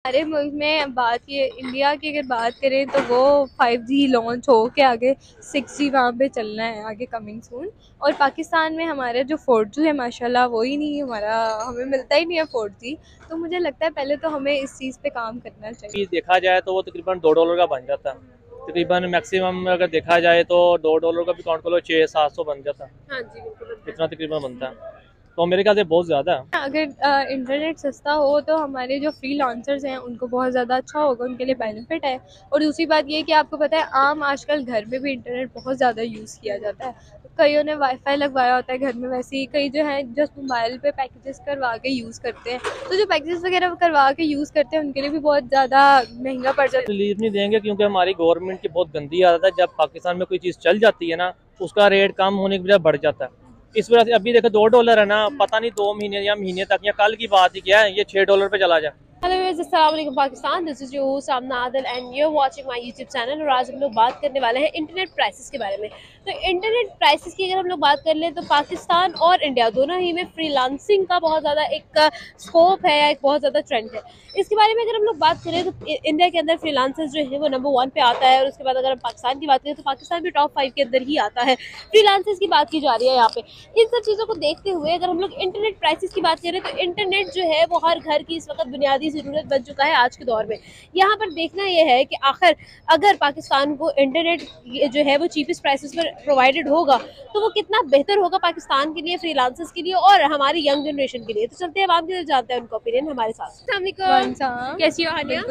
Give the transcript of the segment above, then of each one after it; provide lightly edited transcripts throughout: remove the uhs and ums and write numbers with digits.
हमारे मुल्क में इंडिया की अगर बात करें तो वो 5G लॉन्च हो के आगे 6G वहाँ पे चलना है आगे कमिंग सून। और पाकिस्तान में हमारा जो 4G है माशाल्लाह वो ही नहीं हमारा, हमें मिलता ही नहीं है 4G। तो मुझे लगता है पहले तो हमें इस चीज़ पे काम करना चाहिए। देखा जाए तो वो तकरीबन $2 का बन जाता है। तकरीबन मैक्सिमम अगर देखा जाए तो $2 का भी काउंट कर लो, 600-700 बन जाता है। हाँ जी बिल्कुल। इतना तकरीबन बनता है, तो मेरे ख्याल से बहुत ज़्यादा है। अगर इंटरनेट सस्ता हो तो हमारे जो फ्री लॉन्चर्स हैं उनको बहुत ज़्यादा अच्छा होगा, उनके लिए बेनिफिट है। और दूसरी बात ये कि आपको पता है आम आजकल घर में भी इंटरनेट बहुत ज़्यादा यूज़ किया जाता है। कईयों ने वाईफाई लगवाया होता है घर में, वैसे ही कई जो हैं जस्ट मोबाइल पे पैकेजेस करवा के यूज़ करते हैं। तो जो पैकेजेस वगैरह करवा के यूज़ करते हैं उनके लिए भी बहुत ज़्यादा महंगा पड़ जाता है। रिलीफ नहीं देंगे क्योंकि हमारी गवर्नमेंट की बहुत गंदी आदत है, जब पाकिस्तान में कोई चीज़ चल जाती है ना उसका रेट कम होने की बजाय बढ़ जाता है। इस वजह से अभी देखो $2 है ना, पता नहीं 2 महीने या महीने तक या कल की बात ही क्या है, ये $6 पे चला जाए। हेलो व्यूअर्स, अस्सलाम वालेकुम Pakistan. This is your host Amna Adil and you are watching my YouTube channel. और आज हम लोग बात करने वाले हैं इंटरनेट प्राइसेस के बारे में। तो इंटरनेट प्राइसेस की अगर हम लोग बात कर लें तो पाकिस्तान और इंडिया दोनों ही में फ्रीलांसिंग का बहुत ज़्यादा एक स्कोप है, एक बहुत ज़्यादा ट्रेंड है। इसके बारे में अगर हम लोग बात करें तो इंडिया के अंदर फ्रीलांसर्स जो है वो नंबर 1 पे आता है। और उसके बाद अगर हम पाकिस्तान की बात करें तो पाकिस्तान भी टॉप 5 के अंदर ही आता है। फ्रीलांसर्स की बात की जा रही है यहाँ पे। इन सब चीज़ों को देखते हुए अगर हम लोग इंटरनेट प्राइसेस की बात करें तो इंटरनेट जो है वो हर घर की इस वक्त बुनियादी ज़रूरत बन चुका है आज के दौर में। यहाँ पर देखना यह है कि आखिर अगर पाकिस्तान को इंटरनेट जो है वो चीपेस्ट प्राइसेस पर प्रोवाइडेड होगा तो वो कितना बेहतर होगा पाकिस्तान के लिए, फ्रीलांसर्स के लिए और हमारी यंग जनरेशन के लिए। तो चलते हैं आवाम की तरफ, जानते हैं उनका ओपिनियन हमारे साथ। कैसी हो हानिया?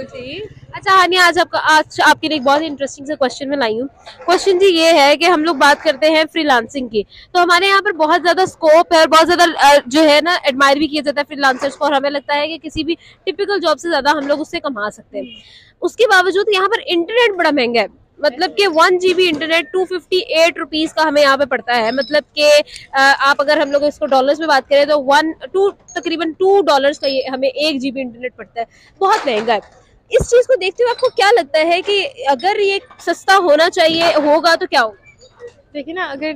अच्छा हानिया, आज आपके लिए एक बहुत इंटरेस्टिंग सा क्वेश्चन मैं लाई हूँ। क्वेश्चन जी ये है कि हम लोग बात करते हैं फ्रीलांसिंग की, तो हमारे यहाँ पर बहुत ज्यादा स्कोप है और बहुत ज्यादा जो है ना एडमायर भी किया जाता है फ्रीलांसर्स को। और हमें लगता है कि किसी भी टिपिकल जॉब से ज्यादा हम लोग उससे कमा सकते हैं। उसके बावजूद यहाँ पर इंटरनेट बड़ा महंगा है। मतलब कि 1 GB इंटरनेट 258 रुपीज का हमें यहाँ पे पड़ता है। मतलब कि आप अगर हम लोग इसको डॉलर्स में बात करें तो तकरीबन $2 का ये हमें 1 GB इंटरनेट पड़ता है। बहुत महंगा है। इस चीज को देखते हुए आपको क्या लगता है कि अगर ये सस्ता होना चाहिए होगा तो क्या होगा? देखिए ना, अगर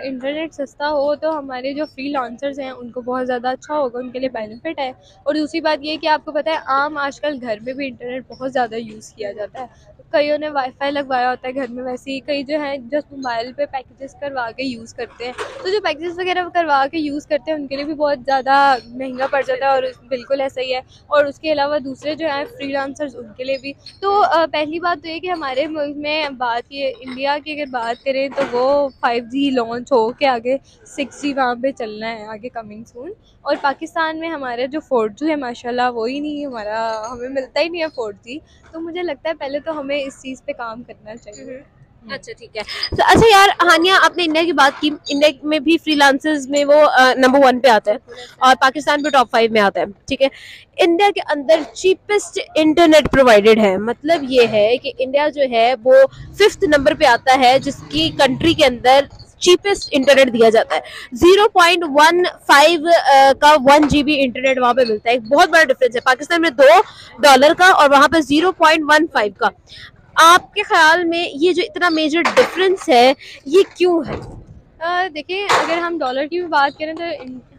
इंटरनेट सस्ता हो तो हमारे जो फ्री लॉन्चर्स हैं उनको बहुत ज़्यादा अच्छा होगा, उनके लिए बेनिफिट है। और दूसरी बात ये कि आपको पता है आम आजकल घर में भी इंटरनेट बहुत ज़्यादा यूज़ किया जाता है। कईयों ने वाईफाई लगवाया होता है घर में, वैसे ही कई जो हैं जस्ट मोबाइल पे पैकेजेस करवा के यूज़ करते हैं। तो जो पैकेजेस वगैरह करवा के यूज़ करते हैं उनके लिए भी बहुत ज़्यादा महंगा पड़ जाता है, और बिल्कुल ऐसा ही है। और उसके अलावा दूसरे जो हैं फ्रीलांसर्स उनके लिए भी। तो पहली बात तो ये कि हमारे मुल्क में इंडिया की अगर बात करें तो वो 5G लॉन्च हो के आगे 6G वहाँ पे चलना है आगे कमिंग सून। और पाकिस्तान में हमारे जो 4G है माशाल्लाह वो ही नहीं हमारा, हमें मिलता ही नहीं है 4G। तो मुझे लगता है पहले तो हमें इस चीज़ पे काम करना चाहिए। अच्छा ठीक है। तो अच्छा यार हानिया, आपने इंडिया की बात की। इंडिया में भी फ्रीलांसर्स में वो नंबर 1 पे आता है और पाकिस्तान भी टॉप 5 में आता है। ठीक है, इंडिया के अंदर चीपेस्ट इंटरनेट प्रोवाइडेड है। मतलब ये है कि इंडिया जो है वो 5th नंबर पे आता है जिसकी कंट्री के अंदर चीपेस्ट इंटरनेट दिया जाता है। 0.15 का 1 GB इंटरनेट वहां पे मिलता है। एक बहुत बड़ा डिफरेंस है। पाकिस्तान में $2 का और वहां पे 0.15 का। आपके ख्याल में ये जो इतना मेजर डिफरेंस है ये क्यों है? देखिए, अगर हम डॉलर की भी बात करें तो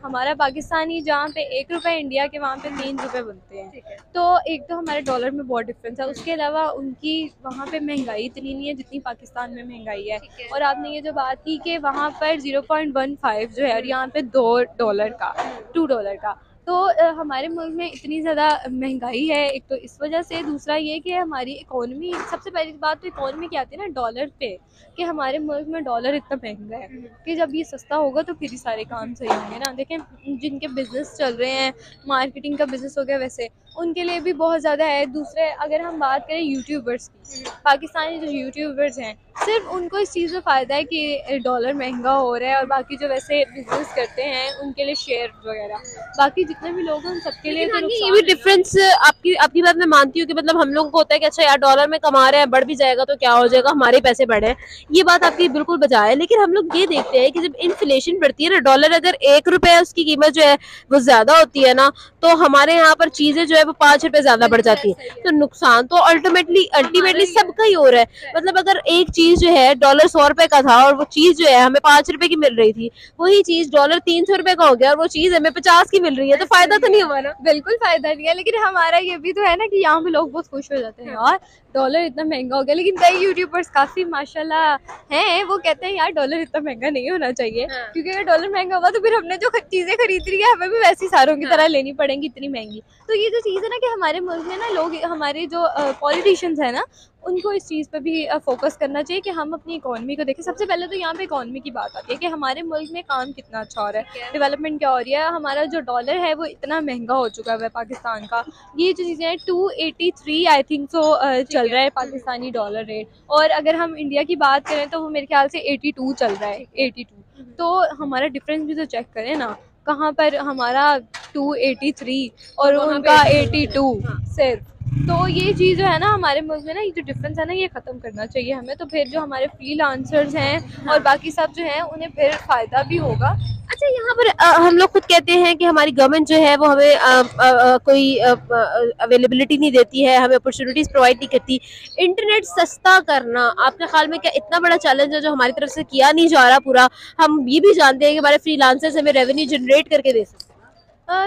हमारा पाकिस्तानी जहाँ पे 1 रुपये इंडिया के वहाँ पे 3 रुपये बनते हैं। तो एक तो हमारे डॉलर में बहुत डिफरेंस है। उसके अलावा उनकी वहाँ पे महंगाई इतनी नहीं है जितनी पाकिस्तान में महंगाई है। और आपने ये जो बात की कि वहाँ पर 0.15 जो है और यहाँ पे $2 का। तो हमारे मुल्क में इतनी ज़्यादा महंगाई है एक तो इस वजह से। दूसरा ये कि हमारी इकोनॉमी, सबसे पहली बात तो इकोनॉमी की आती है ना डॉलर पे, कि हमारे मुल्क में डॉलर इतना महंगा है कि जब ये सस्ता होगा तो फिर ही सारे काम सही होंगे ना। देखें, जिनके बिज़नेस चल रहे हैं, मार्केटिंग का बिज़नेस हो गया, वैसे उनके लिए भी बहुत ज़्यादा है। दूसरे अगर हम बात करें यूट्यूबर्स की, पाकिस्तानी जो यूट्यूबर्स हैं सिर्फ उनको इस चीज़ में फ़ायदा है कि डॉलर महंगा हो रहा है। और बाकी जो वैसे बिजनेस करते हैं उनके लिए शेयर वगैरह, बाकी जितने भी लोग हैं उन सबके लिए तो ये भी डिफरेंस आपकी बात मैं मानती हूँ कि मतलब हम लोगों को होता है कि अच्छा यार डॉलर में कमा रहे हैं, बढ़ भी जाएगा तो क्या हो जाएगा, हमारे पैसे बढ़े। ये बात आपकी बिल्कुल बजाय है। लेकिन हम लोग ये देखते हैं कि जब इन्फ्लेशन बढ़ती है ना, डॉलर अगर 1 रुपये उसकी कीमत जो है वो ज्यादा होती है ना, तो हमारे यहाँ पर चीजें जो है वो 5 रुपए ज्यादा बढ़ जाती है, तो नुकसान तो अल्टीमेटली सबका ही हो रहा है। मतलब अगर एक चीज जो है डॉलर 100 रुपए का था और वो चीज जो है हमें 5 रुपए की मिल रही थी, वही चीज डॉलर 300 रुपए का हो गया और वो चीज हमें 50 की मिल रही है, तो फायदा तो नहीं हुआ ना। बिल्कुल फायदा नहीं है, लेकिन हमारा ये भी तो है ना कि यहाँ पे लोग बहुत खुश हो जाते हैं यार डॉलर इतना महंगा हो गया। लेकिन कई यूट्यूबर्स काफी माशाल्लाह हैं, वो कहते हैं यार डॉलर इतना महंगा नहीं होना चाहिए, क्योंकि अगर डॉलर महंगा हुआ तो फिर हमने जो चीजें खरीद रही है हमें भी वैसी सारों की तरह लेनी पड़ेंगी इतनी महंगी। तो ये जो चीज़ है ना कि हमारे मुल्क में ना लोग, हमारे जो पॉलिटिशियंस है ना, उनको इस चीज़ पर भी फोकस करना चाहिए कि हम अपनी इकोनॉमी को देखें। सबसे पहले तो यहाँ पे इकोनॉमी की बात आती है कि हमारे मुल्क में काम कितना अच्छा हो रहा है, डेवलपमेंट क्या हो रही है। हमारा जो डॉलर है वो इतना महंगा हो चुका है पाकिस्तान का, ये जो चीज़ें हैं 283 आई थिंक सो चल रहा है पाकिस्तानी डॉलर रेट। और अगर हम इंडिया की बात करें तो वो मेरे ख्याल से 82 चल रहा है, 82। तो हमारा डिफरेंस भी तो चेक करें ना, कहाँ पर हमारा 283 और उनका 82 सिर्फ। तो ये चीज़ जो है ना हमारे मुल्क में ना, ये जो डिफरेंस है ना, ये ख़त्म करना चाहिए हमें। तो फिर जो हमारे फ्रीलांसर्स हैं और बाकी सब जो हैं उन्हें फिर फ़ायदा भी होगा। अच्छा, यहाँ पर हम लोग खुद कहते हैं कि हमारी गवर्नमेंट जो है वो हमें कोई अवेलेबिलिटी नहीं देती है, हमें अपॉर्चुनिटीज प्रोवाइड नहीं करती। इंटरनेट सस्ता करना आपके ख्याल में क्या इतना बड़ा चैलेंज है जो हमारी तरफ से किया नहीं जा रहा पूरा? हम ये भी जानते हैं कि हमारे फ्रीलांसर्स हमें रेवेन्यू जनरेट करके दे सकते हैं।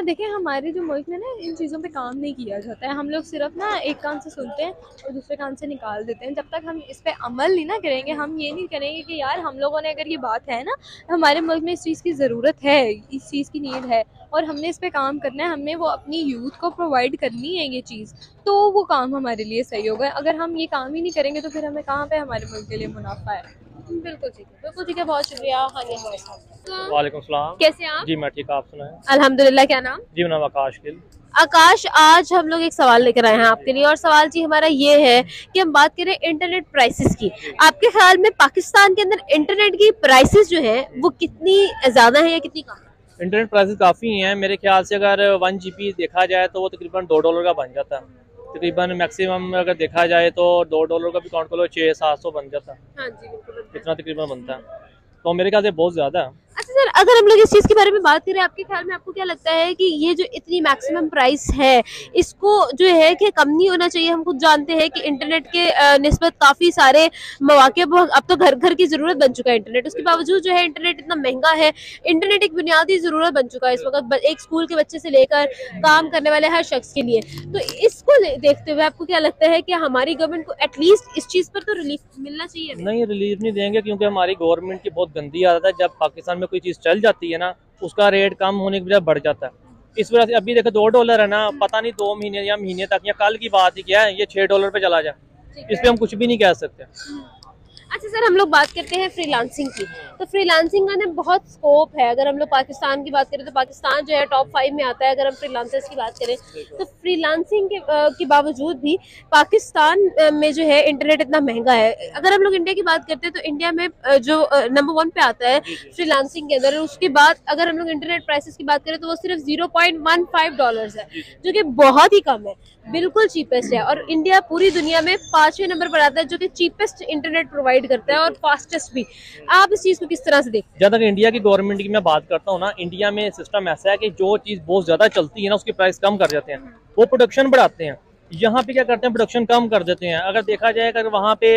देखिए हमारे जो मुल्क में ना इन चीज़ों पे काम नहीं किया जाता है। हम लोग सिर्फ ना एक कान से सुनते हैं और दूसरे कान से निकाल देते हैं। जब तक हम इस पे अमल नहीं ना करेंगे, हम ये नहीं करेंगे कि यार हम लोगों ने, अगर ये बात है ना हमारे मुल्क में इस चीज़ की ज़रूरत है, इस चीज़ की नीड है और हमने इस पे काम करना है, हमने वो अपनी यूथ को प्रोवाइड करनी है ये चीज़, तो वो काम हमारे लिए सही होगा। अगर हम ये काम ही नहीं करेंगे तो फिर हमें कहाँ पे हमारे मुल्क के लिए मुनाफा है। बिल्कुल ठीक है, बहुत शुक्रिया हानिया हमारे साथ। वालेकुम सलाम। कैसे हैं आप? जी मैं ठीक, आप सुनाएं? अल्हम्दुलिल्लाह। क्या नाम? जी मेरा नाम आकाश गिल। आकाश, आज हम लोग एक सवाल लेकर आए हैं आपके लिए, और सवाल जी हमारा ये है कि हम बात करें इंटरनेट प्राइसेस की। आपके ख्याल में पाकिस्तान के अंदर इंटरनेट की प्राइसेस जो है वो कितनी ज्यादा है या कितनी कम है? इंटरनेट प्राइसेस काफ़ी हैं मेरे ख्याल से। अगर 1 GB देखा जाए तो वो तकरीबन $2 का बन जाता है। तकरीबन मैक्सिमम अगर देखा जाए तो $2 का भी काउंट करो 600-700 बन जाता है। हाँ जी, बिल्कुल। इतना तकरीबन बनता है, तो मेरे ख्याल से बहुत ज़्यादा है। अच्छा सर, अगर हम लोग इस चीज़ के बारे में बात करें, आपके ख्याल में आपको क्या लगता है कि ये जो इतनी मैक्सिमम प्राइस है इसको जो है कि कम नहीं होना चाहिए? हम खुद जानते हैं कि इंटरनेट के निस्बत काफ़ी सारे मौके, अब तो घर घर की ज़रूरत बन चुका है इंटरनेट। उसके बावजूद जो है इंटरनेट इतना महंगा है। इंटरनेट एक बुनियादी ज़रूरत बन चुका है इस वक्त, एक स्कूल के बच्चे से लेकर काम करने वाले हर शख्स के लिए। तो इसको देखते हुए आपको क्या लगता है कि हमारी गवर्नमेंट को एटलीस्ट इस चीज़ पर तो रिलीफ मिलना चाहिए? नहीं, रिलीफ नहीं देंगे, क्योंकि हमारी गवर्नमेंट की बहुत गंदी आदत है। जब पाकिस्तान में कोई चीज़ चल जाती है ना, उसका रेट कम होने की बजाय बढ़ जाता है। इस वजह से अभी देखो $2 है ना, पता नहीं 2 महीने या महीने तक, या कल की बात ही क्या है, ये $6 पे चला जाए। इस पे हम कुछ भी नहीं कह सकते। अच्छा सर, हम लोग बात करते हैं फ्रीलांसिंग की। तो फ्रीलांसिंग का ना बहुत स्कोप है। अगर हम लोग पाकिस्तान की बात करें तो पाकिस्तान जो है टॉप 5 में आता है अगर हम फ्रीलांसर्स की बात करें। तो फ्रीलांसिंग के बावजूद भी पाकिस्तान में जो है इंटरनेट इतना महंगा है। अगर हम लोग इंडिया की बात करते हैं तो इंडिया में जो नंबर 1 पे आता है फ्रीलांसिंग के अंदर। उसके बाद अगर हम लोग इंटरनेट प्राइसेस की बात करें तो वो सिर्फ $0.15 है, जो कि बहुत ही कम है, बिल्कुल चीपेस्ट है। और इंडिया पूरी दुनिया में 5वें नंबर पर आता है जो कि चीपेस्ट इंटरनेट प्रोवाइड करता है और फास्टेस्ट भी। आप इस चीज को किस तरह से देखते हैं? जहाँ तक इंडिया की गवर्नमेंट की मैं बात करता हूँ ना, इंडिया में सिस्टम ऐसा है कि जो चीज़ बहुत ज़्यादा चलती है ना उसकी प्राइस कम कर देते हैं, वो प्रोडक्शन बढ़ाते हैं। यहाँ पे क्या करते हैं, प्रोडक्शन कम कर देते हैं। अगर देखा जाए, अगर वहाँ पे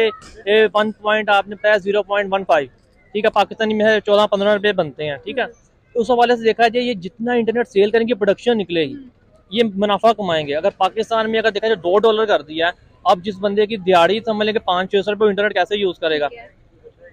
1 पॉइंट आपने बताया 0.15, ठीक है, पाकिस्तानी में 14-15 रुपये बनते हैं, ठीक है। तो उस हवाले से देखा जाए, ये जितना इंटरनेट सेल करेंगे प्रोडक्शन निकलेगी, ये मुनाफा कमाएंगे। अगर पाकिस्तान में अगर देखा जाए $2 कर दिया है, अब जिस बंदे की दिहाड़ी समझ लेंगे 500-600 रुपये, इंटरनेट कैसे यूज़ करेगा?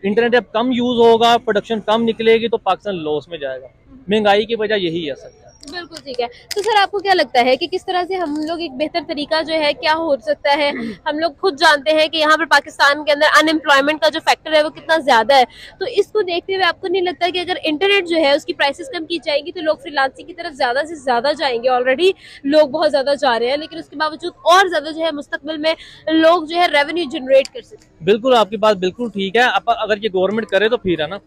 इंटरनेट जब कम यूज़ होगा, प्रोडक्शन कम निकलेगी, तो पाकिस्तान लॉस में जाएगा। महंगाई की वजह यही है सर। बिल्कुल ठीक है। तो सर आपको क्या लगता है कि किस तरह से हम लोग एक बेहतर तरीका जो है क्या हो सकता है? हम लोग खुद जानते हैं कि यहाँ पर पाकिस्तान के अंदर अनएम्प्लॉयमेंट का जो फैक्टर है वो कितना ज्यादा है। तो इसको देखते हुए आपको नहीं लगता कि अगर इंटरनेट जो है उसकी प्राइसेस कम की जाएगी तो लोग फ्रीलांसिंग की तरफ ज्यादा से ज्यादा जाएंगे? ऑलरेडी लोग बहुत ज्यादा जा रहे हैं, लेकिन उसके बावजूद और ज्यादा जो है मुस्तकबिल में लोग जो है रेवेन्यू जनरेट कर सकते। बिल्कुल, आपकी बात बिल्कुल ठीक है। अब अगर ये गवर्नमेंट करे तो फिर है ना।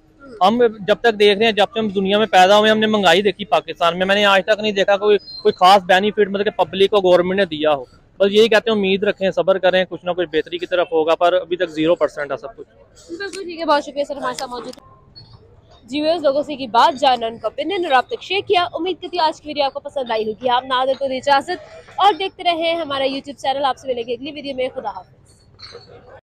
हम जब तक देख रहे हैं, जब से हम दुनिया में पैदा हुए, हमने महंगाई देखी पाकिस्तान में। मैंने आज तक नहीं देखा कोई खास बेनिफिट मतलब कि पब्लिक को गवर्नमेंट ने दिया हो। बस यही कहते हैं, उम्मीद रखें, सब्र करें, कुछ ना कुछ बेहतरी की तरफ होगा, पर अभी तक 0% है सब कुछ। बिल्कुल ठीक है, बहुत शुक्रिया सर हमारे साथ मौजूद। व्यूअर्स लोगों से की बात जानना, उनका ओपिनियन और आप तक शेयर किया। उम्मीद करती हूँ आज की वीडियो आपको पसंद आई होगी। आप नादिर को दी इजाजत और देखते रहे हमारा यूट्यूब चैनल। आपसे मिलेंगे अगली वीडियो में। खुदा हाफिज।